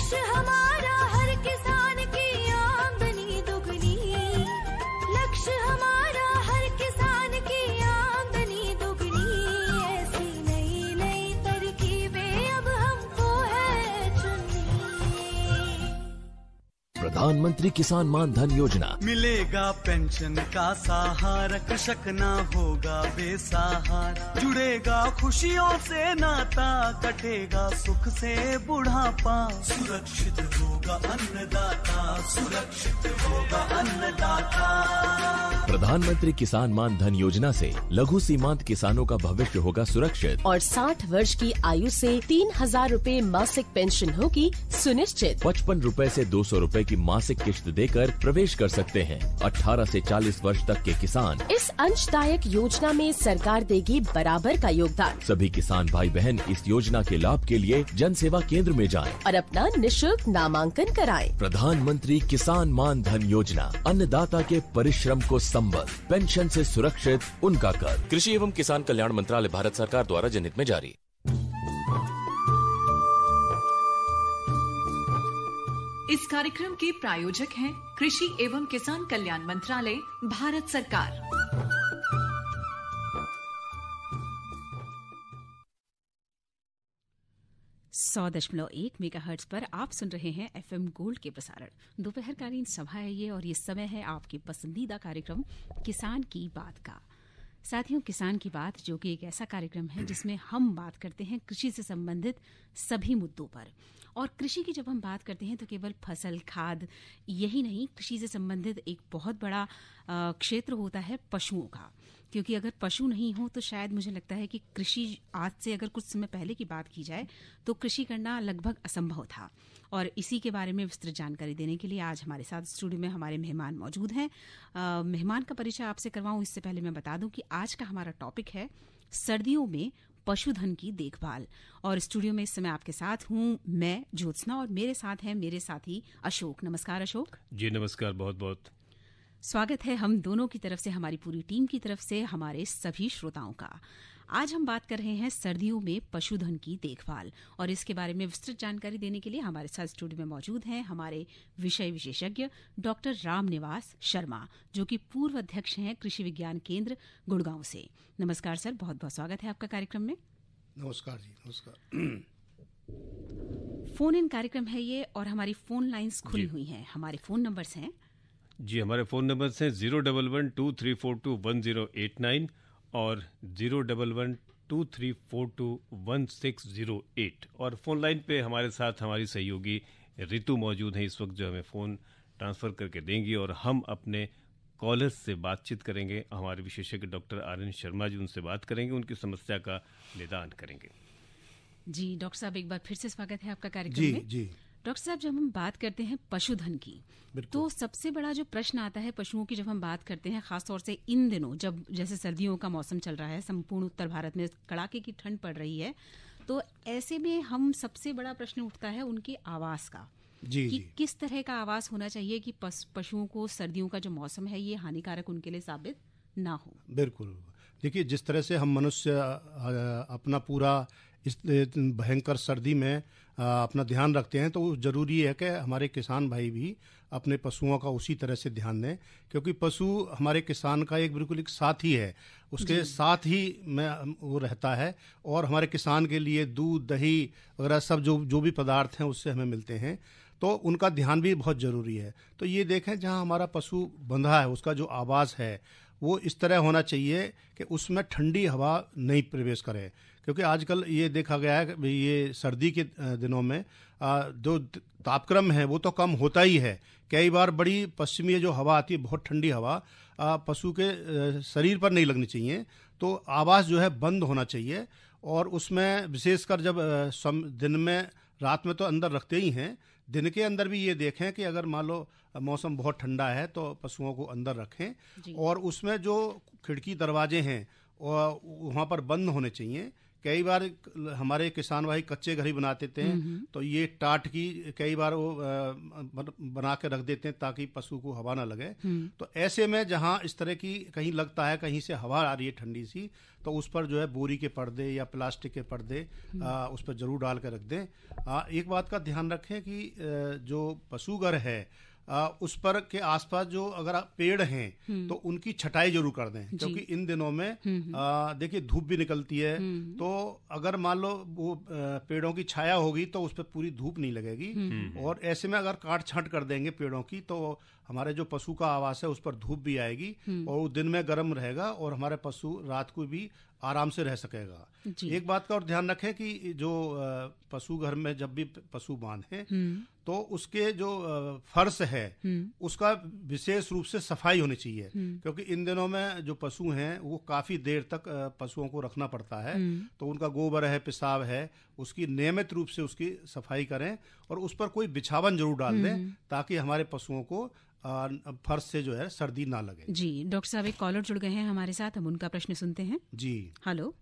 लक्ष्य हमारा हर किसान की आमदनी दुगनी, लक्ष्य हमारा हर किसान की आमदनी दुगनी। ऐसी नई नई तरकीबें अब हमको है चुननी। प्रधानमंत्री किसान मान धन योजना। मिलेगा पेंशन का सहारा, कृषक ना होगा बेसहारा। जुड़ेगा खुशियों से नाता, कटेगा सुख से बुढ़ापा। सुरक्षित होगा अन्नदाता, सुरक्षित होगा अन्नदाता। प्रधानमंत्री किसान मान धन योजना से लघु सीमांत किसानों का भविष्य होगा सुरक्षित। और 60 वर्ष की आयु से 3,000 रूपए मासिक पेंशन होगी सुनिश्चित। 55 रूपए से 200 रूपए की मासिक किश्त देकर प्रवेश कर सकते हैं 18 से 40 वर्ष तक के किसान। इस अंशदायक योजना में सरकार देगी बराबर का योगदान। सभी किसान भाई बहन इस योजना के लाभ के लिए जन सेवा केंद्र में जाएं। और अपना निशुल्क नामांकन कराएं। प्रधानमंत्री किसान मान धन योजना, अन्नदाता के परिश्रम को संबल, पेंशन से सुरक्षित उनका कर। कृषि एवं किसान कल्याण मंत्रालय, भारत सरकार द्वारा जनहित में जारी। इस कार्यक्रम के प्रायोजक हैं कृषि एवं किसान कल्याण मंत्रालय, भारत सरकार। 100.1 मेगाहर्ट्ज पर आप सुन रहे हैं एफएम गोल्ड के प्रसारण। दोपहरकालीन सभा है ये, और ये समय है आपके पसंदीदा कार्यक्रम किसान की बात का। साथियों, किसान की बात जो कि एक ऐसा कार्यक्रम है जिसमें हम बात करते हैं कृषि से संबंधित सभी मुद्दों पर। और कृषि की जब हम बात करते हैं तो केवल फसल, खाद यही नहीं, कृषि से संबंधित एक बहुत बड़ा क्षेत्र होता है पशुओं का। क्योंकि अगर पशु नहीं हो तो शायद मुझे लगता है कि कृषि, आज से अगर कुछ समय पहले की बात की जाए तो कृषि करना लगभग असंभव था। और इसी के बारे में विस्तृत जानकारी देने के लिए आज हमारे साथ स्टूडियो में हमारे मेहमान मौजूद हैं। मेहमान का परिचय आपसे करवाऊं इससे पहले मैं बता दूं कि आज का हमारा टॉपिक है सर्दियों में पशुधन की देखभाल। और स्टूडियो में इस समय आपके साथ हूं मैं ज्योत्सना, और मेरे साथ हैं मेरे साथी अशोक। नमस्कार अशोक। जी नमस्कार, बहुत बहुत स्वागत है हम दोनों की तरफ से, हमारी पूरी टीम की तरफ से, हमारे सभी श्रोताओं का। आज हम बात कर रहे हैं सर्दियों में पशुधन की देखभाल, और इसके बारे में विस्तृत जानकारी देने के लिए हमारे साथ स्टूडियो में मौजूद हैं हमारे विषय विशेषज्ञ डॉक्टर रामनिवास शर्मा, जो कि पूर्व अध्यक्ष हैं कृषि विज्ञान केंद्र गुड़गांव से। नमस्कार सर, बहुत बहुत स्वागत है आपका कार्यक्रम में। नमस्कार जी, नमस्कार। फोन इन कार्यक्रम है ये, और हमारी फोन लाइंस खुली हुई हैं। हमारे फोन नंबर्स हैं जी, हमारे फ़ोन नंबर्स हैं 01123421089 और 01123421608। और फ़ोन लाइन पे हमारे साथ हमारी सहयोगी ऋतु मौजूद है इस वक्त, जो हमें फ़ोन ट्रांसफ़र करके देंगी और हम अपने कॉलर्स से बातचीत करेंगे। हमारे विशेषज्ञ डॉक्टर आर.एन. शर्मा जी उनसे बात करेंगे, उनकी समस्या का निदान करेंगे। जी डॉक्टर साहब, एक बार फिर से स्वागत है आपका कार्यक्रम में। जी डॉक्टर साहब, जब हम बात करते हैं पशुधन की, तो सबसे बड़ा जो प्रश्न आता है पशुओं की, जब हम बात करते हैं खासतौर से इन दिनों जब जैसे सर्दियों का मौसम चल रहा है, संपूर्ण उत्तर भारत में कड़ाके की ठंड पड़ रही है, तो ऐसे में हम सबसे बड़ा प्रश्न उठता है उनके आवास का। कि किस तरह का आवास होना चाहिए कि पशुओं को सर्दियों का जो मौसम है ये हानिकारक उनके लिए साबित ना हो। बिल्कुल। देखिए, जिस तरह से हम मनुष्य अपना पूरा इस भयंकर सर्दी में अपना ध्यान रखते हैं, तो ज़रूरी है कि हमारे किसान भाई भी अपने पशुओं का उसी तरह से ध्यान दें, क्योंकि पशु हमारे किसान का एक बिल्कुल एक साथी है, उसके साथ ही में वो रहता है। और हमारे किसान के लिए दूध, दही वगैरह सब जो भी पदार्थ हैं उससे हमें मिलते हैं, तो उनका ध्यान भी बहुत ज़रूरी है। तो ये देखें, जहाँ हमारा पशु बंधा है उसका जो आवास है वो इस तरह होना चाहिए कि उसमें ठंडी हवा नहीं प्रवेश करे, क्योंकि आजकल ये देखा गया है कि ये सर्दी के दिनों में जो तापक्रम है वो तो कम होता ही है। कई बार बड़ी पश्चिमी जो हवा आती है, बहुत ठंडी हवा, पशु के शरीर पर नहीं लगनी चाहिए। तो आवास जो है बंद होना चाहिए, और उसमें विशेषकर जब दिन में, रात में तो अंदर रखते ही हैं, दिन के अंदर भी ये देखें कि अगर मान लो मौसम बहुत ठंडा है तो पशुओं को अंदर रखें, और उसमें जो खिड़की दरवाजे हैं वहाँ पर बंद होने चाहिए, कई बार हमारे किसान भाई कच्चे घर ही बनाते थे, तो ये टाट की कई बार वो बना के रख देते हैं ताकि पशु को हवा ना लगे। तो ऐसे में जहाँ इस तरह की कहीं लगता है कहीं से हवा आ रही है ठंडी सी, तो उस पर जो है बोरी के पर्दे या प्लास्टिक के पर्दे उस पर जरूर डाल के रख दें। एक बात का ध्यान रखें कि जो पशु घर है उस पर के आसपास जो अगर पेड़ हैं तो उनकी छटाई जरूर कर दें, क्योंकि इन दिनों में देखिए धूप भी निकलती है, तो अगर मान लो वो पेड़ों की छाया होगी तो उस पर पूरी धूप नहीं लगेगी, और ऐसे में अगर काट छांट कर देंगे पेड़ों की तो हमारे जो पशु का आवास है उस पर धूप भी आएगी और वो दिन में गर्म रहेगा और हमारे पशु रात को भी आराम से रह सकेगा। एक बात का और ध्यान रखें कि जो पशु घर में जब भी पशु बांधे तो उसके जो फर्श है उसका विशेष रूप से सफाई होनी चाहिए, क्योंकि इन दिनों में जो पशु हैं वो काफी देर तक पशुओं को रखना पड़ता है, तो उनका गोबर है, पेशाब है, उसकी नियमित रूप से उसकी सफाई करें और उस पर कोई बिछावन जरूर डाल दें ताकि हमारे पशुओं को फर्श से जो है सर्दी ना लगे। जी डॉक्टर साहब, एक कॉलर जुड़ गए हैं हमारे साथ, हम उनका प्रश्न सुनते हैं। जी हेलो।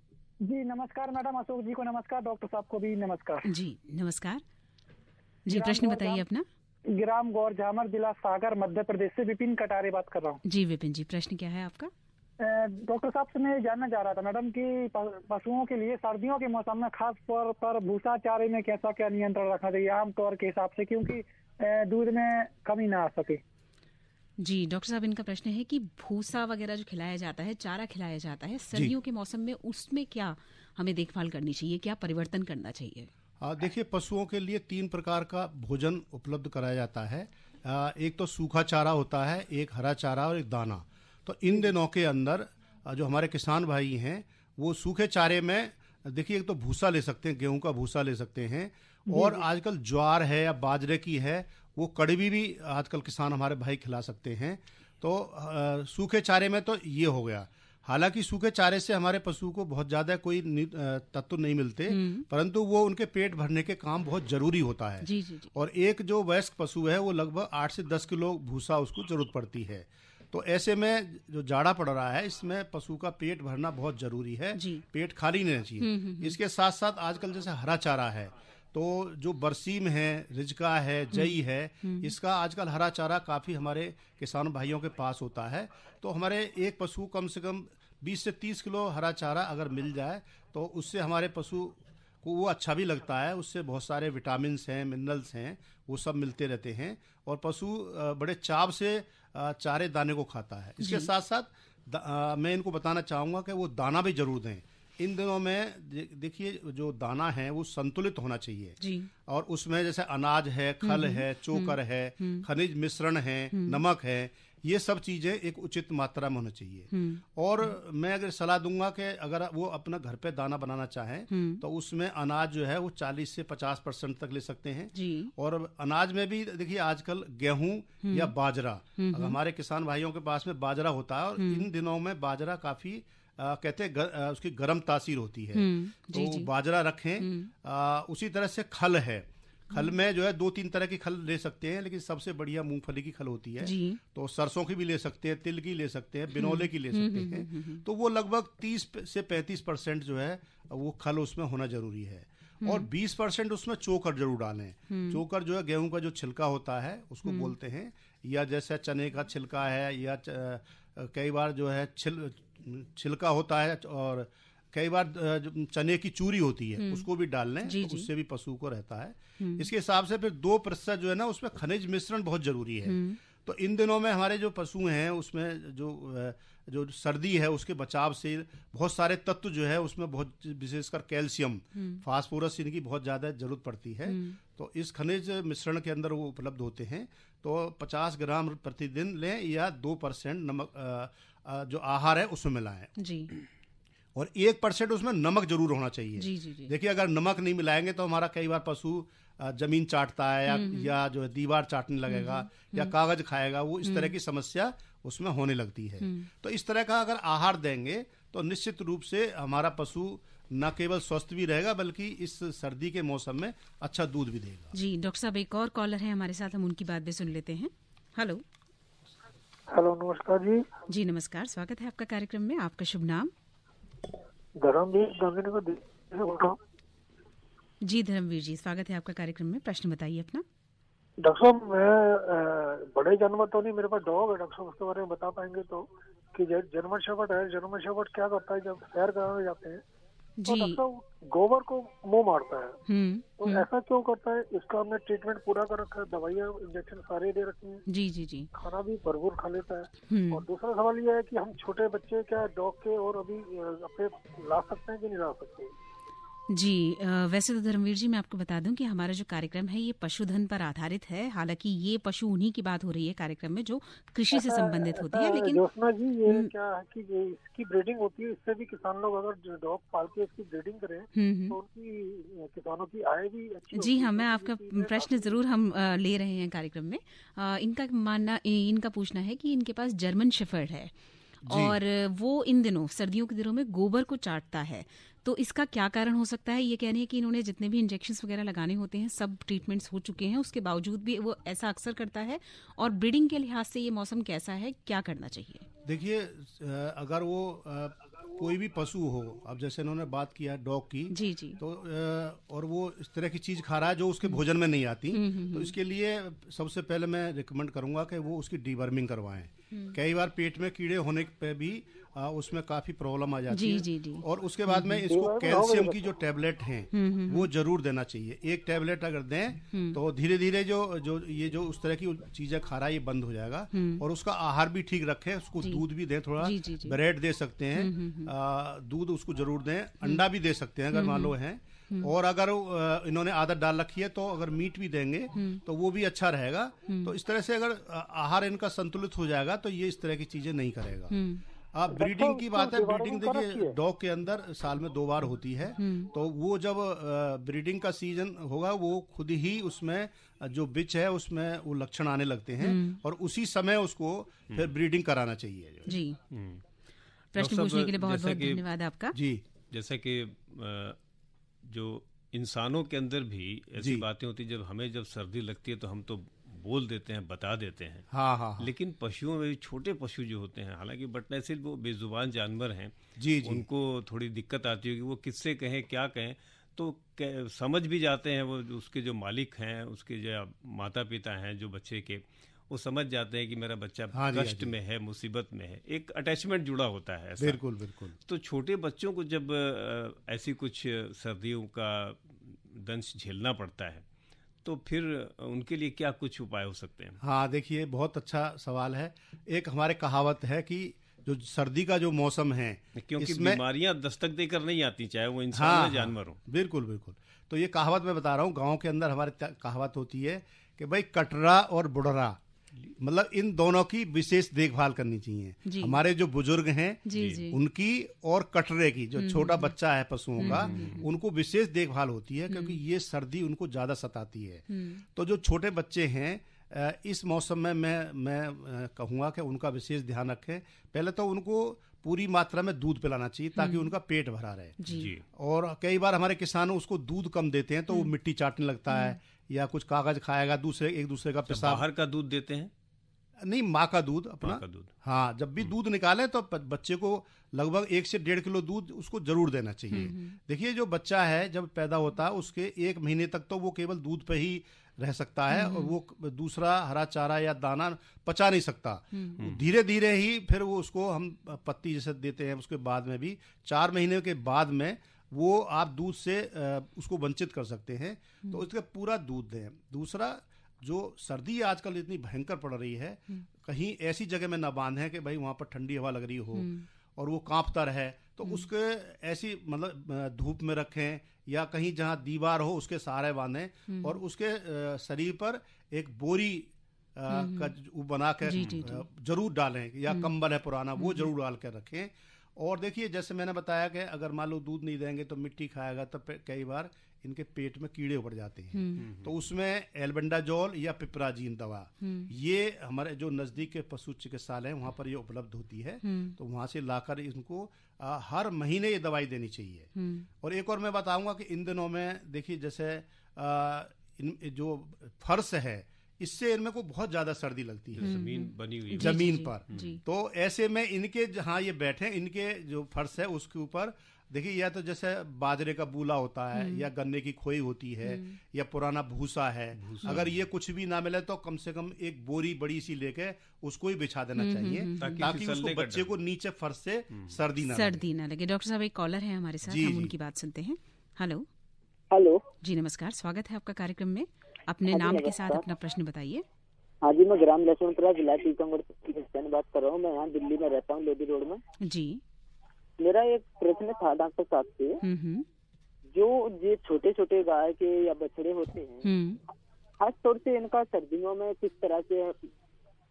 जी नमस्कार मैडम, अशोक जी को नमस्कार, डॉक्टर साहब को भी नमस्कार। जी नमस्कार जी, प्रश्न बताइए अपना। ग्राम गौर झामर, जिला सागर, मध्य प्रदेश से विपिन कटारे बात कर रहा हूँ। जी विपिन जी, प्रश्न क्या है आपका? डॉक्टर साहब से मैं जानना चाह रहा था मैडम कि पशुओं के लिए सर्दियों के मौसम में खास तौर पर भूसा चारे में कैसा क्या नियंत्रण रखना चाहिए आमतौर के हिसाब से, क्योंकि दूध में कमी ना आ सके। जी डॉक्टर साहब, इनका प्रश्न है कि भूसा वगैरह जो खिलाया जाता है, चारा खिलाया जाता है सर्दियों के मौसम में, उसमें क्या हमें देखभाल करनी चाहिए, क्या परिवर्तन करना चाहिए? देखिए पशुओं के लिए 3 प्रकार का भोजन उपलब्ध कराया जाता है। एक तो सूखा चारा होता है, एक हरा चारा और एक दाना। तो इन दिनों के अंदर जो हमारे किसान भाई हैं वो सूखे चारे में देखिए एक तो भूसा ले सकते हैं, गेहूं का भूसा ले सकते हैं, और आजकल ज्वार है या बाजरे की है वो कड़वी भी आजकल किसान हमारे भाई खिला सकते हैं। तो सूखे चारे में तो ये हो गया। हालांकि सूखे चारे से हमारे पशु को बहुत ज्यादा कोई तत्व नहीं मिलते, परंतु वो उनके पेट भरने के काम बहुत जरूरी होता है। जी, जी, जी। और एक जो वयस्क पशु है वो लगभग 8 से 10 किलो भूसा उसको जरूरत पड़ती है। तो ऐसे में जो जाड़ा पड़ रहा है इसमें पशु का पेट भरना बहुत जरूरी है, पेट खाली नहीं रहना चाहिए। इसके साथ साथ आजकल जैसे हरा चारा है, तो जो बरसीम है, रिजका है, जई है, इसका आजकल हरा चारा काफ़ी हमारे किसान भाइयों के पास होता है। तो हमारे एक पशु कम से कम 20 से 30 किलो हरा चारा अगर मिल जाए तो उससे हमारे पशु को वो अच्छा भी लगता है, उससे बहुत सारे विटामिन्स हैं, मिनरल्स हैं, वो सब मिलते रहते हैं और पशु बड़े चाव से चारे दाने को खाता है। इसके साथ साथ मैं इनको बताना चाहूँगा कि वो दाना भी जरूर दें। इन दिनों में देखिए जो दाना है वो संतुलित होना चाहिए जी। और उसमें जैसे अनाज है, खल है, चोकर है, खनिज मिश्रण है, नमक है, ये सब चीजें एक उचित मात्रा में होना चाहिए। और मैं अगर सलाह दूंगा कि अगर वो अपना घर पे दाना बनाना चाहें तो उसमें अनाज जो है वो 40 से 50% तक ले सकते हैं जी। और अनाज में भी देखिए आजकल गेहूं या बाजरा, हमारे किसान भाइयों के पास में बाजरा होता है और इन दिनों में बाजरा काफी कहते हैं उसकी गर्म तासीर होती है, तो बाजरा रखें। उसी तरह से खल है, खल में जो है 2-3 तरह की खल ले सकते हैं, लेकिन सबसे बढ़िया मूंगफली की खल होती है। तो सरसों की भी ले सकते हैं, तिल की ले सकते हैं, बिनौले की ले सकते हैं। तो वो लगभग 30 से 35% जो है वो खल उसमें होना जरूरी है। और 20% उसमें चोकर जरूर डालें। चोकर जो है गेहूं का जो छिलका होता है उसको बोलते हैं, या जैसे चने का छिलका है, या कई बार जो है छिलका होता है, और कई बार चने की चूरी होती है उसको भी डाल लें, तो उससे भी पशु को रहता है। इसके हिसाब से फिर 2% जो है ना उसमें खनिज मिश्रण बहुत जरूरी है। तो इन दिनों में हमारे जो पशु हैं उसमें जो सर्दी है उसके बचाव से बहुत सारे तत्व जो है उसमें बहुत, विशेषकर कैल्शियम, फास्फोरस, इनकी बहुत ज्यादा जरूरत पड़ती है। तो इस खनिज मिश्रण के अंदर वो उपलब्ध होते हैं। तो 50 ग्राम प्रतिदिन लें या 2% नमक जो आहार है उसमें मिलाएं जी। और 1% उसमें नमक जरूर होना चाहिए जी। देखिए अगर नमक नहीं मिलाएंगे तो हमारा कई बार पशु जमीन चाटता है या जो है दीवार चाटने लगेगा या कागज खाएगा, वो इस तरह की समस्या उसमें होने लगती है। तो इस तरह का अगर आहार देंगे तो निश्चित रूप से हमारा पशु न केवल स्वस्थ भी रहेगा बल्कि इस सर्दी के मौसम में अच्छा दूध भी देगा जी। डॉक्टर साहब एक और कॉलर है हमारे साथ, हम उनकी बात भी सुन लेते हैं। हेलो। नमस्कार जी। जी नमस्कार, स्वागत है आपका कार्यक्रम में। आपका शुभ नाम? धर्मवीर गांधीनगर से बोल रहा हूँ। जी धर्मवीर जी, स्वागत है आपका कार्यक्रम में। प्रश्न बताइए अपना। डॉक्टर साहब, मैं बड़े जानवर तो नहीं, मेरे पास डॉग है डॉक्टर साहब, उसके बारे में बता पाएंगे तो? कि जर्मन शेफर्ड है, जर्मन शेफर्ड क्या करता है जब सैर कराने जाते हैं तो डॉक्टर साहब गोबर को मुंह मारता है, तो ऐसा क्यों करता है? इसका हमने ट्रीटमेंट पूरा कर रखा है, दवाइयाँ इंजेक्शन सारे दे रखे हैं, जी जी जी, खाना भी भरपूर खा लेता है। और दूसरा सवाल ये है कि हम छोटे बच्चे क्या डॉग के और अभी अपने ला सकते हैं कि नहीं ला सकते? जी वैसे तो धर्मवीर जी मैं आपको बता दूं कि हमारा जो कार्यक्रम है ये पशुधन पर आधारित है। हालांकि ये पशु उन्हीं की बात हो रही है कार्यक्रम में जो कृषि से संबंधित होती है, लेकिन ज्योत्सना जी ये क्या है कि इसकी ब्रीडिंग होती है, इससे भी किसान लोग अगर डॉग पाल के इसकी ब्रीडिंग करें तो उनकी किसानों की आय भी अच्छी। जी हाँ, मैं आपका प्रश्न जरूर हम ले रहे हैं कार्यक्रम में। इनका पूछना है कि इनके पास जर्मन शेफर्ड है और वो इन दिनों सर्दियों के दिनों में गोबर को चाटता है, तो इसका क्या कारण हो सकता है? ये कह रहे हैं कि इन्होंने जितने भी इंजेक्शंस वगैरह लगाने होते हैं सब ट्रीटमेंट्स हो चुके हैं, उसके बावजूद भी वो ऐसा अक्सर करता है। और ब्रीडिंग के लिहाज से ये मौसम कैसा है, क्या करना चाहिए? देखिए, अगर वो कोई भी पशु हो, अब जैसे इन्होंने बात किया डॉग की, जी जी, तो और वो इस तरह की चीज खा रहा है जो उसके भोजन में नहीं आती, तो इसके लिए सबसे पहले मैं रिकमेंड करूंगा कि वो उसकी डीवर्मिंग करवाएं। कई बार पेट में कीड़े होने पे भी उसमें काफी प्रॉब्लम आ जाती है। जी जी, और उसके बाद में इसको कैल्शियम की जो टैबलेट हैं वो जरूर देना चाहिए। एक टैबलेट अगर दें तो धीरे धीरे जो उस तरह की चीजें खा रहा है ये बंद हो जाएगा। और उसका आहार भी ठीक रखें, उसको दूध भी दें, थोड़ा ब्रेड दे सकते हैं, दूध उसको जरूर दें, अंडा भी दे सकते हैं अगर मान लो है। और अगर इन्होंने आदत डाल रखी है तो अगर मीट भी देंगे तो वो भी अच्छा रहेगा। तो इस तरह से अगर आहार इनका संतुलित हो जाएगा तो ये इस तरह की चीजें नहीं करेगा। ब्रीडिंग की बात है, ब्रीडिंग देखिए डॉग के अंदर साल में 2 बार होती है, तो वो जब ब्रीडिंग का सीजन होगा वो खुद ही उसमें जो बिच है उसमें वो लक्षण आने लगते हैं और उसी समय उसको फिर ब्रीडिंग कराना चाहिए। जी, प्रश्न पूछने के लिए बहुत बहुत धन्यवाद आपका। जी, जैसे कि जो इंसानों के अंदर भी ऐसी बातें होती, जब सर्दी लगती है तो हम तो बोल देते हैं, बता देते हैं। हाँ। लेकिन पशुओं में भी छोटे पशु जो होते हैं, हालांकि बट ऐसे वो बेजुबान जानवर हैं, जी, उनको थोड़ी दिक्कत आती है कि वो किससे कहें क्या कहें, तो समझ भी जाते हैं वो उसके जो मालिक हैं, उसके जो माता पिता हैं जो बच्चे के, वो समझ जाते हैं कि मेरा बच्चा कष्ट में है, मुसीबत में है, एक अटैचमेंट जुड़ा होता है ऐसा। बिल्कुल बिल्कुल। तो छोटे बच्चों को जब ऐसी कुछ सर्दियों का दंश झेलना पड़ता है तो फिर उनके लिए क्या कुछ उपाय हो सकते हैं? हाँ देखिए, बहुत अच्छा सवाल है। एक हमारे कहावत है कि जो सर्दी का जो मौसम है, क्योंकि बीमारियां दस्तक देकर नहीं आती, चाहे वो इंसान या जानवर हो। बिल्कुल बिल्कुल। तो ये कहावत मैं बता रहा हूँ, गाँव के अंदर हमारे कहावत होती है कि भाई कटरा और बुढ़रा, मतलब इन दोनों की विशेष देखभाल करनी चाहिए। हमारे जो बुजुर्ग हैं उनकी और कटरे की, जो छोटा बच्चा है पशुओं का, उनको विशेष देखभाल होती है क्योंकि ये सर्दी उनको ज्यादा सताती है। तो जो छोटे बच्चे हैं इस मौसम में मैं कहूँगा कि उनका विशेष ध्यान रखें। पहले तो उनको पूरी मात्रा में दूध पिलाना चाहिए ताकि उनका पेट भरा रहे। और कई बार हमारे किसान उसको दूध कम देते हैं तो वो मिट्टी चाटने लगता है या कुछ कागज खाएगा, एक दूसरे का पेशाब। बाहर का दूध देते हैं? नहीं, माँ का दूध अपना। हाँ, जब भी दूध निकाले तो बच्चे को लगभग 1 से 1.5 किलो दूध उसको जरूर देना चाहिए। देखिए, जो बच्चा है जब पैदा होता है उसके 1 महीने तक तो वो केवल दूध पे ही रह सकता है और वो दूसरा हरा चारा या दाना पचा नहीं सकता। धीरे धीरे ही फिर वो उसको हम पत्ती जैसे देते हैं। उसके बाद में भी 4 महीने के बाद में वो आप दूध से उसको वंचित कर सकते हैं, तो उसका पूरा दूध दें। दूसरा, जो सर्दी आजकल इतनी भयंकर पड़ रही है, कहीं ऐसी जगह में ना बांधें कि भाई वहां पर ठंडी हवा लग रही हो और वो कांपता रहे, तो उसके ऐसी मतलब धूप में रखें या कहीं जहां दीवार हो उसके सहारे बांधें और उसके शरीर पर एक बोरी का बना के जरूर डालें या कंबल है पुराना वो जरूर डाल कर रखें। और देखिए, जैसे मैंने बताया कि अगर मान लो दूध नहीं देंगे तो मिट्टी खाएगा तो कई बार इनके पेट में कीड़े उभर जाते हैं, तो उसमें एल्बेंडाजोल या पिपराजीन दवा, ये हमारे जो नजदीक के पशु चिकित्सालय हैं वहाँ पर ये उपलब्ध होती है, तो वहाँ से लाकर इनको हर महीने ये दवाई देनी चाहिए। और एक और मैं बताऊंगा कि इन दिनों में देखिए, जैसे जो फर्श है इससे इनमें को बहुत ज्यादा सर्दी लगती है, जमीन बनी हुई जमीन पर। तो ऐसे में इनके जहाँ ये बैठे, इनके जो फर्श है उसके ऊपर देखिए, या तो जैसे बाजरे का बूला होता है या गन्ने की खोई होती है या पुराना भूसा है, अगर ये कुछ भी ना मिले तो कम से कम एक बोरी बड़ी सी लेके उसको ही बिछा देना चाहिए ताकि उसको बच्चे को नीचे फर्श से सर्दी ना लगे। डॉक्टर साहब, एक कॉलर है हमारे साथ, हम उनकी बात सुनते हैं। हेलो जी, नमस्कार, स्वागत है आपका कार्यक्रम में। अपने नाम के साथ अपना प्रश्न बताइए। हाँ जी, मैं ग्राम लक्ष्मणपुरा जिला टीकमगढ़ से बात कर रहा हूँ। मैं यहाँ दिल्ली में रहता हूँ, लोधी रोड में जी। मेरा एक प्रश्न था डॉक्टर साहब से, जो ये छोटे छोटे गाय के या बछड़े होते हैं, खास तौर से इनका सर्दियों में किस तरह से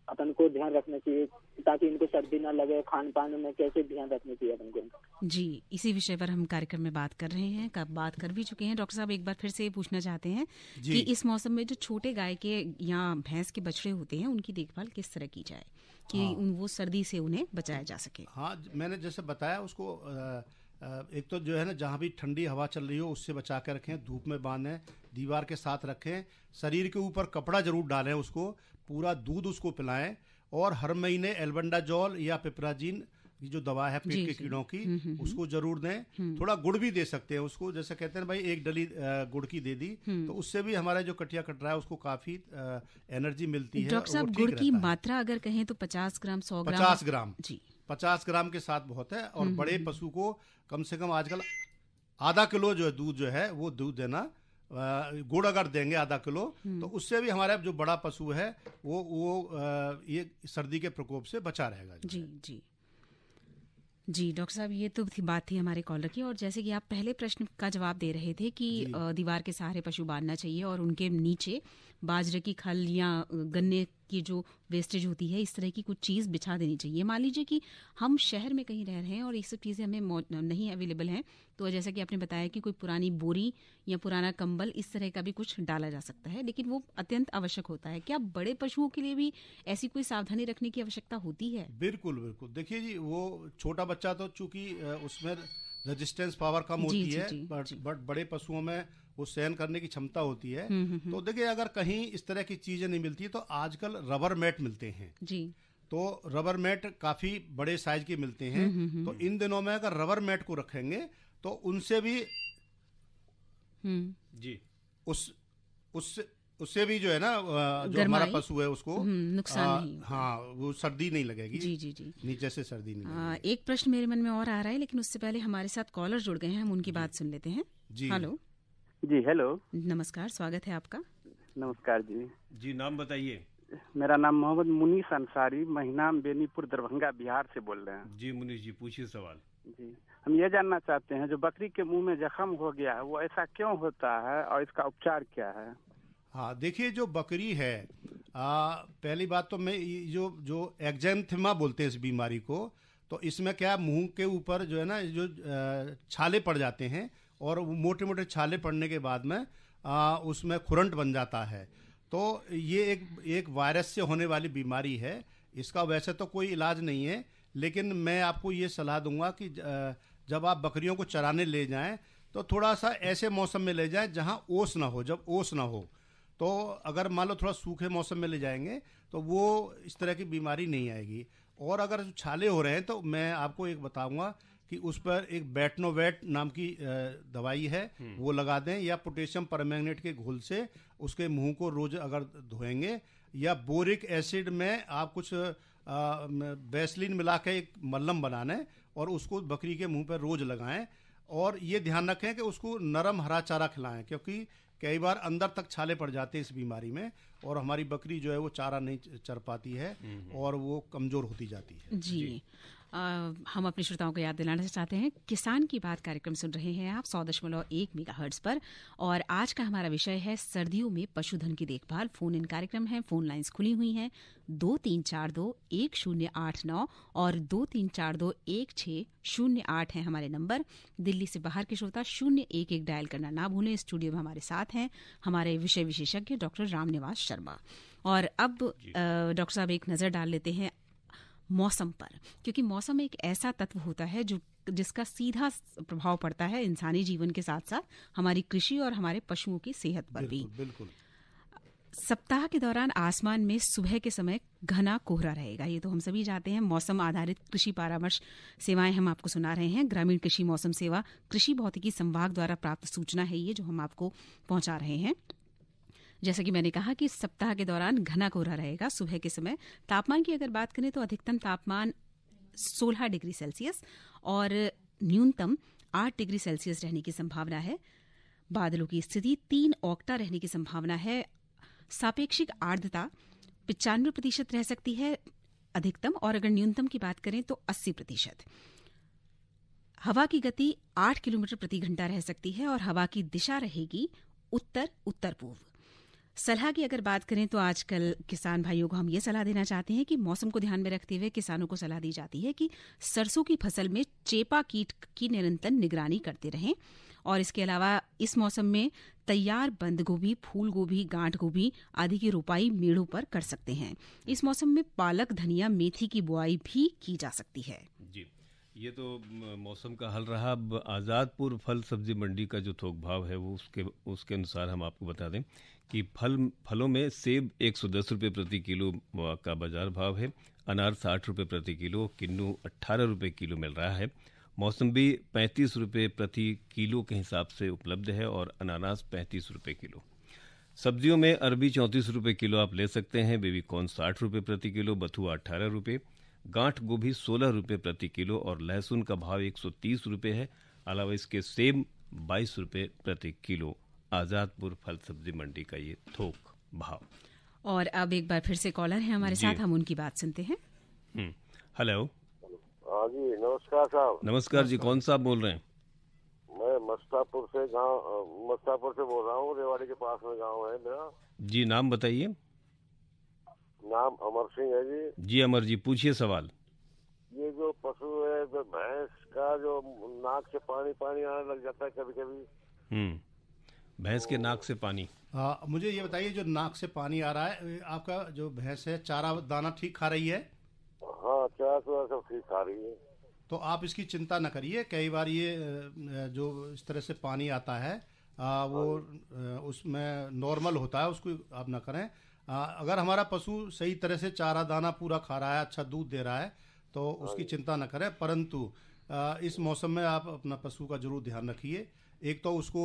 अपन को ध्यान रखना चाहिए ताकि इनको सर्दी ना लगे, खान पान में कैसे ध्यान रखना चाहिए अपन को? जी, इसी विषय पर हम कार्यक्रम में बात कर रहे हैं, कब बात कर भी चुके हैं। डॉक्टर साहब, एक बार फिर से पूछना चाहते हैं कि इस मौसम में जो छोटे गाय के या भैंस के बछड़े होते हैं, उनकी देखभाल किस तरह की जाए कि वो सर्दी से उन्हें बचाया जा सके? हाँ, मैंने जैसे बताया उसको एक तो जो है ना, जहाँ भी ठंडी हवा चल रही हो उससे बचा के रखें, धूप में बांधें, दीवार के साथ रखें, शरीर के ऊपर कपड़ा जरूर डालें, उसको पूरा दूध उसको पिलाएं, और हर महीने एल्बेंडाजोल या पिपराजिन की जो दवा है पेट के कीड़ों की उसको जरूर दें। थोड़ा गुड़ भी दे सकते हैं उसको, जैसे कहते हैं भाई एक डली गुड़ की दे दी तो उससे भी हमारा जो कटिया कट रहा है उसको काफी एनर्जी मिलती है। डॉक्टर साहब, गुड़ की मात्रा अगर कहें तो 50 ग्राम 100 ग्राम 50 ग्राम जी, 50 ग्राम के साथ बहुत है। और बड़े पशु को कम से कम आजकल आधा किलो जो है दूध जो है वो दूध देना, गुड़ अगर देंगे आधा किलो तो उससे भी हमारा जो बड़ा पशु है वो ये सर्दी के प्रकोप से बचा रहेगा। जी डॉक्टर साहब, ये तो बात थी हमारे कॉलर की। और जैसे कि आप पहले प्रश्न का जवाब दे रहे थे कि दीवार के सहारे पशु बांधना चाहिए और उनके नीचे बाजरे की खल या गन्ने की जो वेस्टेज होती है इस तरह की कुछ चीज़ बिछा देनी चाहिए। मान लीजिए कि हम शहर में कहीं रह रहे हैं और ये सब चीज़ें हमें नहीं अवेलेबल हैं, तो जैसा कि आपने बताया कि कोई पुरानी बोरी या पुराना कंबल इस तरह का भी कुछ डाला जा सकता है, लेकिन वो अत्यंत आवश्यक होता है। क्या बड़े पशुओं के लिए भी ऐसी कोई सावधानी रखने की आवश्यकता होती है? बिल्कुल बिल्कुल। देखिए जी, वो छोटा बच्चा तो चूंकि उसमें रेजिस्टेंस पावर कम होती है, बट बड़े पशुओं में वो सहन करने की क्षमता होती है। तो देखिए, अगर कहीं इस तरह की चीजें नहीं मिलती तो आजकल रबर मैट मिलते हैं जी। तो रबर मैट काफी बड़े साइज के मिलते हैं। तो इन दिनों में अगर रबर मैट को रखेंगे तो उनसे भी जी उससे भी जो है ना जो हमारा पशु है उसको नुकसान नहीं, हाँ, वो सर्दी नहीं लगेगी। जी नीचे से सर्दी नहीं लगेगी। एक प्रश्न मेरे मन में और आ रहा है, लेकिन उससे पहले हमारे साथ कॉलर जुड़ गए हैं, हम उनकी बात सुन लेते हैं। हेलो जी। हेलो, नमस्कार, स्वागत है आपका। नमस्कार जी। जी, नाम बताइए। मेरा नाम मोहम्मद मुनीस अंसारी, महिनाम बेनीपुर दरभंगा बिहार से बोल रहे हैं। जी मुनीस जी, पूछिए सवाल। जी, हम ये जानना चाहते हैं जो बकरी के मुंह में जख्म हो गया है वो ऐसा क्यों होता है और इसका उपचार क्या है? हाँ, देखिए, जो बकरी है पहली बात तो मैं जो एक्जेंथेमा बोलते हैं इस बीमारी को, तो इसमें क्या मुंह के ऊपर जो है ना जो छाले पड़ जाते हैं और वो मोटे मोटे छाले पड़ने के बाद में उसमें खुरंट बन जाता है। तो ये एक वायरस से होने वाली बीमारी है। इसका वैसे तो कोई इलाज नहीं है, लेकिन मैं आपको ये सलाह दूंगा कि जब आप बकरियों को चराने ले जाएं तो थोड़ा सा ऐसे मौसम में ले जाएं जहां ओस ना हो। जब ओस ना हो तो अगर मान लो थोड़ा सूखे मौसम में ले जाएंगे तो वो इस तरह की बीमारी नहीं आएगी। और अगर छाले हो रहे हैं तो मैं आपको एक बताऊंगा कि उस पर एक बैटनोवेट नाम की दवाई है, वो लगा दें, या पोटेशियम परमैंगनेट के घोल से उसके मुंह को रोज अगर धोएंगे, या बोरिक एसिड में आप कुछ वैसलीन मिला के एक मल्लम बनाने और उसको बकरी के मुंह पर रोज लगाएं। और ये ध्यान रखें कि उसको नरम हरा चारा खिलाएं, क्योंकि कई बार अंदर तक छाले पड़ जाते हैं इस बीमारी में और हमारी बकरी जो है वो चारा नहीं चर पाती है और वो कमजोर होती जाती है। जी। हम अपने श्रोताओं को याद दिलाना चाहते हैं, किसान की बात कार्यक्रम सुन रहे हैं आप 100.1 मेगाहर्ट्ज पर, और आज का हमारा विषय है सर्दियों में पशुधन की देखभाल। फोन इन कार्यक्रम है, फोन लाइंस खुली हुई हैं 23421089 और 23421608 है हमारे नंबर। दिल्ली से बाहर के श्रोता 011 डायल करना ना भूलें। स्टूडियो में हमारे साथ हैं हमारे विषय विशेषज्ञ डॉक्टर रामनिवास शर्मा। और अब डॉक्टर साहब एक नजर डाल लेते हैं मौसम पर, क्योंकि मौसम एक ऐसा तत्व होता है जिसका सीधा प्रभाव पड़ता है इंसानी जीवन के साथ साथ हमारी कृषि और हमारे पशुओं की सेहत पर भी। बिल्कुल। सप्ताह के दौरान आसमान में सुबह के समय घना कोहरा रहेगा। ये तो हम सभी जानते हैं। मौसम आधारित कृषि परामर्श सेवाएं हम आपको सुना रहे हैं। ग्रामीण कृषि मौसम सेवा कृषि भौतिकी संभाग द्वारा प्राप्त सूचना है ये, जो हम आपको पहुंचा रहे हैं। जैसा कि मैंने कहा कि सप्ताह के दौरान घना कोहरा रहेगा सुबह के समय। तापमान की अगर बात करें तो अधिकतम तापमान 16 डिग्री सेल्सियस और न्यूनतम 8 डिग्री सेल्सियस रहने की संभावना है। बादलों की स्थिति 3 ऑक्टा रहने की संभावना है। सापेक्षिक आर्द्रता 95% रह सकती है अधिकतम, और अगर न्यूनतम की बात करें तो 80%। हवा की गति 8 किलोमीटर प्रति घंटा रह सकती है और हवा की दिशा रहेगी उत्तर उत्तर पूर्व। सलाह की अगर बात करें तो आजकल किसान भाइयों को हम ये सलाह देना चाहते हैं कि मौसम को ध्यान में रखते हुए किसानों को सलाह दी जाती है कि सरसों की फसल में चेपा कीट की निरंतर निगरानी करते रहें। और इसके अलावा इस मौसम में तैयार बंद गोभी, फूल गोभी, गांठ गोभी आदि की रोपाई मेड़ों पर कर सकते हैं। इस मौसम में पालक, धनिया, मेथी की बुआई भी की जा सकती है। जी, ये तो मौसम का हल रहा। अब आज़ादपुर फल सब्जी मंडी का जो थोक भाव है वो उसके अनुसार हम आपको बता दें कि फलों में सेब 110 रुपये प्रति किलो का बाजार भाव है। अनार 60 रुपये प्रति किलो, किन्नू 18 रुपये किलो मिल रहा है। मौसम्बी 35 रुपये प्रति किलो के हिसाब से उपलब्ध है और अनानास 35 रुपये किलो। सब्जियों में अरबी 34 रुपये किलो आप ले सकते हैं। बेबी कॉर्न 60 रुपये प्रति किलो, बथुआ 18 रुपये, गांठ गोभी 16 रुपये प्रति किलो और लहसुन का भाव 130 रुपये है। अलावा इसके सेब 22 रुपये प्रति किलो। आज़ादपुर फल सब्जी मंडी का ये थोक भाव। और अब एक बार फिर से कॉलर है हमारे साथ, हम उनकी बात सुनते हैं। हेलो। हाँ जी, नमस्कार साहब। नमस्कार जी, कौन साहब बोल रहे हैं? मैं मस्तापुर से बोल रहा हूँ। रेवाड़ी के पास में गांव है मेरा। जी, नाम बताइए। नाम अमर सिंह है जी। जी अमर जी, पूछिए सवाल। ये जो पशु है, जो भैंस का जो नाक से पानी आने लग जाता है कभी कभी। भैंस के नाक से पानी। मुझे ये बताइए, जो नाक से पानी आ रहा है, आपका जो भैंस है चारा दाना ठीक खा रही है? हाँ, चारा तो सब ठीक खा रही है। तो आप इसकी चिंता न करिए। कई बार ये जो इस तरह से पानी आता है वो उसमें नॉर्मल होता है, उसको आप ना करें। अगर हमारा पशु सही तरह से चारा दाना पूरा खा रहा है, अच्छा दूध दे रहा है, तो उसकी चिंता न करें। परंतु इस मौसम में आप अपना पशु का जरूर ध्यान रखिए। एक तो उसको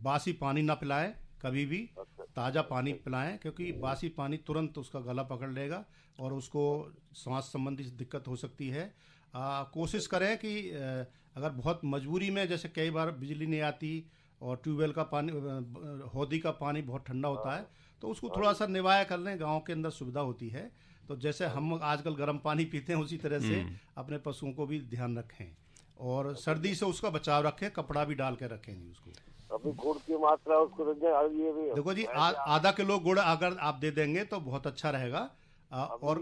बासी पानी ना पिलाएं, कभी भी ताज़ा पानी पिलाएं, क्योंकि बासी पानी तुरंत उसका गला पकड़ लेगा और उसको सांस संबंधी दिक्कत हो सकती है। कोशिश करें कि अगर बहुत मजबूरी में, जैसे कई बार बिजली नहीं आती और ट्यूबवेल का पानी, हौदी का पानी बहुत ठंडा होता है, तो उसको थोड़ा सा निवाया कर लें। गाँव के अंदर सुविधा होती है, तो जैसे हम आजकल गर्म पानी पीते हैं उसी तरह से अपने पशुओं को भी ध्यान रखें और सर्दी से उसका बचाव रखें। कपड़ा भी डाल के रखेंगे उसको। अभी गुड़ की मात्रा उसको ये भी देखो जी, आधा किलो गुड़ अगर आप दे देंगे तो बहुत अच्छा रहेगा। और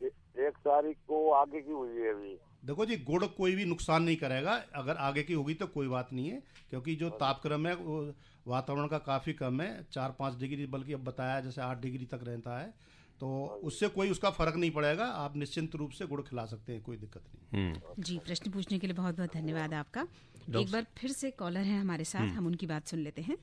1 तारीख को आगे की हुई है अभी। देखो जी, गुड़ कोई भी नुकसान नहीं करेगा। अगर आगे की होगी तो कोई बात नहीं है, क्योंकि जो तापक्रम है वो वातावरण का काफ़ी कम है, 4-5 डिग्री, बल्कि अब बताया जैसे 8 डिग्री तक रहता है, तो उससे कोई उसका फर्क नहीं पड़ेगा। आप निश्चिंत रूप से गुड़ खिला सकते हैं, कोई दिक्कत नहीं। जी, प्रश्न पूछने के लिए बहुत बहुत धन्यवाद आपका। एक बार फिर से कॉलर है हमारे साथ, हम उनकी बात सुन लेते हैं।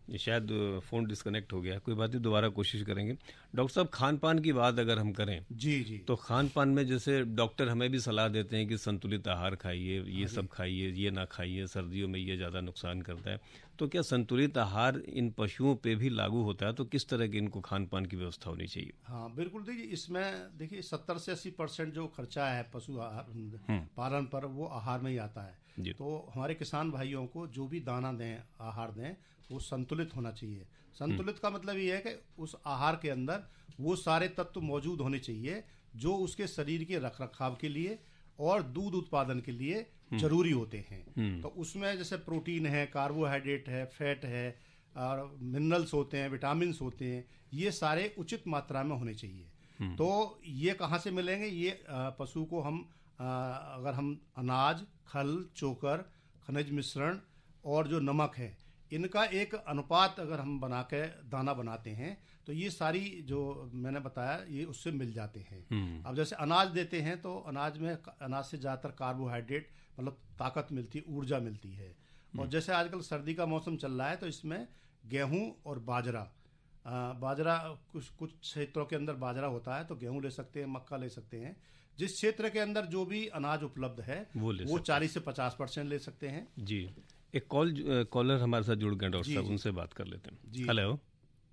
ये शायद फ़ोन डिस्कनेक्ट हो गया, कोई बात नहीं, दोबारा कोशिश करेंगे। डॉक्टर साहब, खान पान की बात अगर हम करें जी, तो खान पान में जैसे डॉक्टर हमें भी सलाह देते हैं कि संतुलित आहार खाइए, ये सब खाइए, ये ना खाइए, सर्दियों में ये ज़्यादा नुकसान करता है। तो क्या संतुलित आहार इन पशुओं पे भी लागू होता है? तो किस तरह की इनको खान पान की व्यवस्था होनी चाहिए? हाँ बिल्कुल, देखिए इसमें 70 से 80% जो खर्चा है पशु आहार पालन पर, वो आहार में ही आता है। तो हमारे किसान भाइयों को जो भी दाना दें, आहार दें, वो संतुलित होना चाहिए। संतुलित का मतलब ये है कि उस आहार के अंदर वो सारे तत्व मौजूद होने चाहिए जो उसके शरीर के रखरखाव के लिए और दूध उत्पादन के लिए जरूरी होते हैं। तो उसमें जैसे प्रोटीन है, कार्बोहाइड्रेट है, फैट है और मिनरल्स होते हैं, विटामिन होते हैं, ये सारे उचित मात्रा में होने चाहिए। तो ये कहाँ से मिलेंगे? ये पशु को हम अगर हम अनाज, खल, चोकर, खनिज मिश्रण और जो नमक है, इनका एक अनुपात अगर हम बना के दाना बनाते हैं तो ये सारी जो मैंने बताया ये उससे मिल जाते हैं। अब जैसे अनाज देते हैं तो अनाज से ज़्यादातर कार्बोहाइड्रेट, मतलब ताकत मिलती है, ऊर्जा मिलती है। और जैसे आजकल सर्दी का मौसम चल रहा है तो इसमें गेहूं और बाजरा। बाजरा कुछ क्षेत्रों के अंदर बाजरा होता है तो गेहूं ले सकते हैं, मक्का ले सकते हैं। जिस क्षेत्र के अंदर जो भी अनाज उपलब्ध है वो 40 से 50% ले सकते हैं। जी, एक कॉलर हमारे साथ जुड़ गए डॉक्टर साहब, उनसे बात कर लेते हैं। हेलो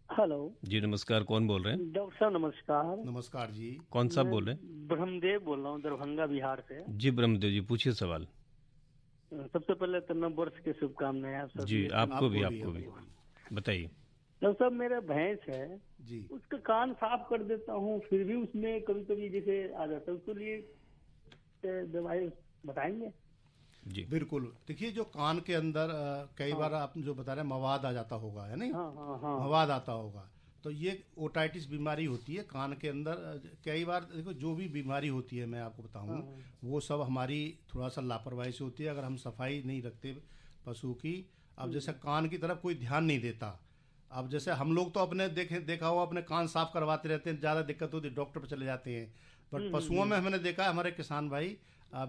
हेलो जी, नमस्कार। कौन बोल रहे हैं? डॉक्टर साहब नमस्कार। नमस्कार जी। कौन साहब बोल रहे हैं? ब्रह्मदेव बोल रहा हूँ, दरभंगा बिहार से। जी ब्रह्मदेव जी, पूछिए सवाल। सबसे पहले तो नव वर्ष की शुभकामनाएं आप सब। जी आपको भी बताइए। डॉक्टर साहब मेरा भैंस है जी, उसका कान साफ कर देता हूँ, फिर भी उसमें कभी कभी जैसे आ जाता है, उसके लिए दवाई बताएंगे? जी बिल्कुल। देखिए जो कान के अंदर कई बार आप जो बता रहे हैं मवाद आ जाता होगा, है नहीं? हाँ। मवाद आता होगा तो ये ओटाइटिस बीमारी होती है कान के अंदर। कई बार देखो जो भी बीमारी होती है मैं आपको बताऊं वो सब हमारी थोड़ा सा लापरवाही से होती है, अगर हम सफाई नहीं रखते पशु की। अब जैसे कान की तरफ कोई ध्यान नहीं देता, अब जैसे हम लोग तो अपने देखा हुआ अपने कान साफ करवाते रहते हैं, ज़्यादा दिक्कत होती है डॉक्टर पर चले जाते हैं, बट पशुओं में हमने देखा है हमारे किसान भाई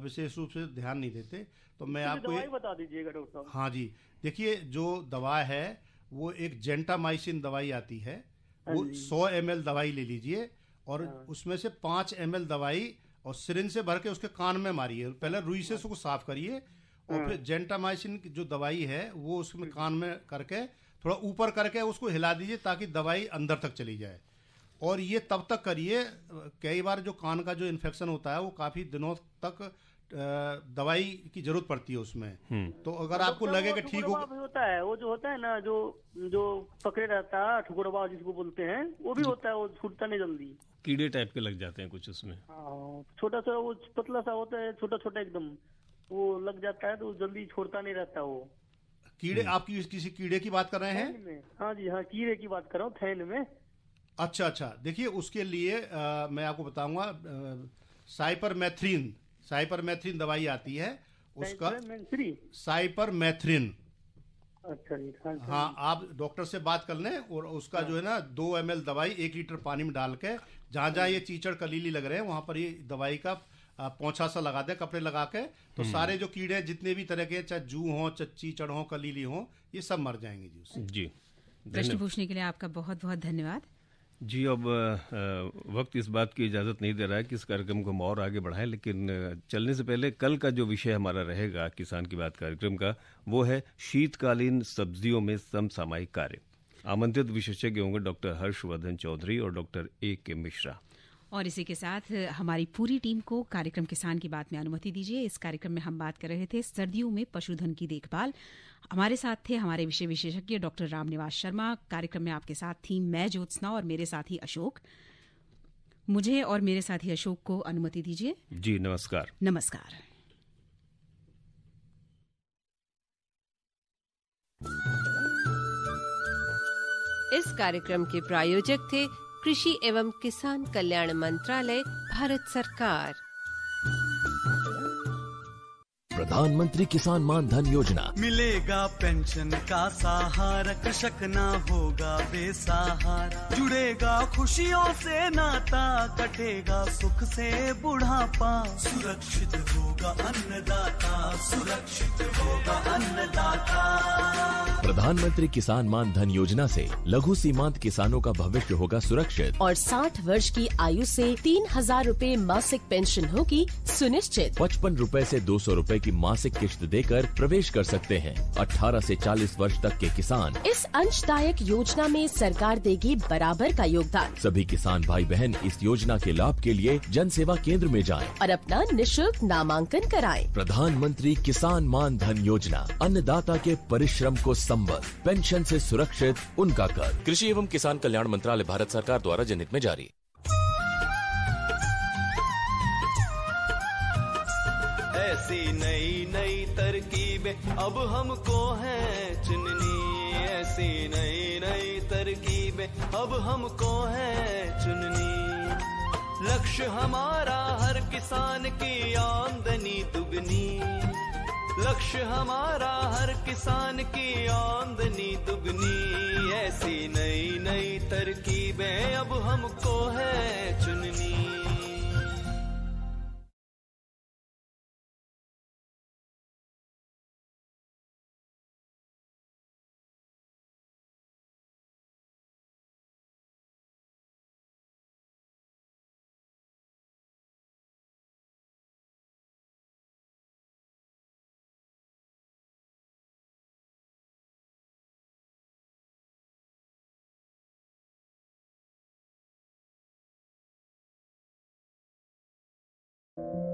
विशेष रूप से ध्यान नहीं देते। तो मैं आपको दवाई बता दीजिएगा डॉक्टर साहब। हाँ जी, देखिए जो दवा है वो एक जेंटामाइसिन दवाई आती है, वो 100 ml दवाई ले लीजिए और उसमें से 5 ml दवाई और सिरिंज से भर के उसके कान में मारिए। पहले रुई से उसको साफ करिए और फिर जेंटामाइसिन की जो दवाई है वो उसमें कान में करके थोड़ा ऊपर करके उसको हिला दीजिए ताकि दवाई अंदर तक चली जाए। और ये तब तक करिए, कई बार जो कान का जो इन्फेक्शन होता है वो काफ़ी दिनों तक दवाई की जरूरत पड़ती है उसमें। तो अगर आपको लगे कि ठीक होता है, वो जो होता है ना जो पकड़े रहता है ठुकुरबा जिसको बोलते हैं, वो भी होता है, वो छूटता नहीं जल्दी। कीड़े टाइप के लग जाते हैं कुछ उसमें। छोटा सा वो पतला सा होता है, छोटा छोटा एकदम, वो लग जाता है तो जल्दी छोड़ता नहीं रहता वो। कीड़े आपकी किसी कीड़े की बात कर रहे हैं? हाँ जी हाँ, कीड़े की बात कर रहा हूँ, थैन में। अच्छा, देखिए उसके लिए मैं आपको बताऊंगा साइपरमेथ्रिन दवाई आती है उसका। साइपरमेथ्रिन। अच्छा। हाँ, आप डॉक्टर से बात कर लें और उसका जो है ना 2 ml दवाई 1 लीटर पानी में डाल के जहाँ ये चीचड़ कलीली लग रहे हैं वहां पर ये दवाई का पोंछा सा लगा दे कपड़े लगा के, तो सारे जो कीड़े जितने भी तरह के, चाहे जू हो, चीचड़ हो, कलीली हो, ये सब मर जाएंगे जी उससे। जी, प्रश्न पूछने के लिए आपका बहुत बहुत धन्यवाद जी। अब वक्त इस बात की इजाज़त नहीं दे रहा है कि इस कार्यक्रम को हम और आगे बढ़ाएं, लेकिन चलने से पहले कल का जो विषय हमारा रहेगा किसान की बात कार्यक्रम का, वो है शीतकालीन सब्जियों में समसामयिक कार्य। आमंत्रित विशेषज्ञ होंगे डॉक्टर हर्षवर्धन चौधरी और डॉक्टर A.K. मिश्रा। और इसी के साथ हमारी पूरी टीम को कार्यक्रम किसान की बात में अनुमति दीजिए। इस कार्यक्रम में हम बात कर रहे थे सर्दियों में पशुधन की देखभाल। हमारे साथ थे हमारे विषय विशेषज्ञ डॉक्टर रामनिवास शर्मा। कार्यक्रम में आपके साथ थी मैं ज्योत्सना और मेरे साथी अशोक। मुझे और मेरे साथी अशोक को अनुमति दीजिए। जी नमस्कार। नमस्कार। इस कार्यक्रम के प्रायोजक थे कृषि एवं किसान कल्याण मंत्रालय, भारत सरकार। प्रधानमंत्री किसान मान धन योजना। मिलेगा पेंशन का सहारा, कृषक ना होगा बेसहारा। जुड़ेगा खुशियों से नाता, कटेगा सुख से बुढ़ापा। सुरक्षित होगा अन्नदाता, सुरक्षित होगा अन्नदाता। प्रधानमंत्री किसान मान धन योजना से लघु सीमांत किसानों का भविष्य होगा सुरक्षित और 60 वर्ष की आयु से 3,000 रूपए मासिक पेंशन होगी सुनिश्चित। 55 रूपए से 200 रूपए की मासिक किश्त देकर प्रवेश कर सकते हैं 18 से 40 वर्ष तक के किसान। इस अंशदायक योजना में सरकार देगी बराबर का योगदान। सभी किसान भाई बहन इस योजना के लाभ के लिए जन सेवा केंद्र में जाएं और अपना निशुल्क नामांकन कराएं। प्रधानमंत्री किसान मान धन योजना, अन्नदाता के परिश्रम को संबल, पेंशन से सुरक्षित उनका कर। कृषि एवं किसान कल्याण मंत्रालय, भारत सरकार द्वारा जनहित में जारी। ऐसी नई नई तरकीबें अब हमको है चुननी, ऐसी नई नई तरकीबें अब हमको है चुननी। लक्ष्य हमारा हर किसान की आमदनी दुगनी, लक्ष्य हमारा हर किसान की आमदनी दुगनी। ऐसी नई नई तरकीबें अब हमको है चुननी। है।